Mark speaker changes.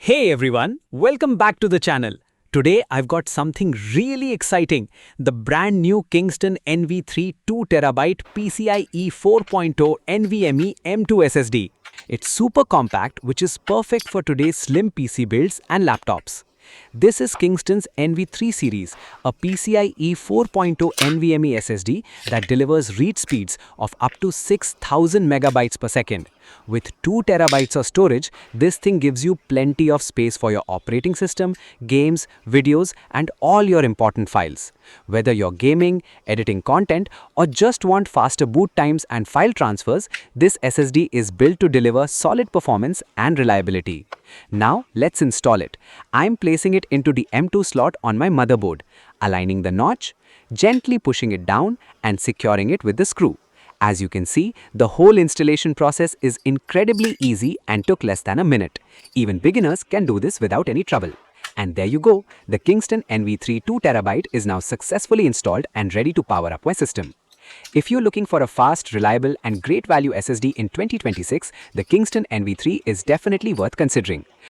Speaker 1: Hey everyone, welcome back to the channel. Today I've got something really exciting, the brand new Kingston NV3 2TB PCIe 4.0 NVMe M.2 SSD. It's super compact, which is perfect for today's slim PC builds and laptops. This is Kingston's NV3 series, a PCIe 4.0 NVMe SSD that delivers read speeds of up to 6000 megabytes per second. With 2 terabytes of storage, this thing gives you plenty of space for your operating system, games, videos, and all your important files. Whether you're gaming, editing content, or just want faster boot times and file transfers, this SSD is built to deliver solid performance and reliability. Now, let's install it. I'm placing it into the M.2 slot on my motherboard, aligning the notch, gently pushing it down, and securing it with the screw. As you can see, the whole installation process is incredibly easy and took less than a minute. Even beginners can do this without any trouble. And there you go, the Kingston NV3 2TB is now successfully installed and ready to power up my system. If you're looking for a fast, reliable, and great value SSD in 2026, the Kingston NV3 is definitely worth considering.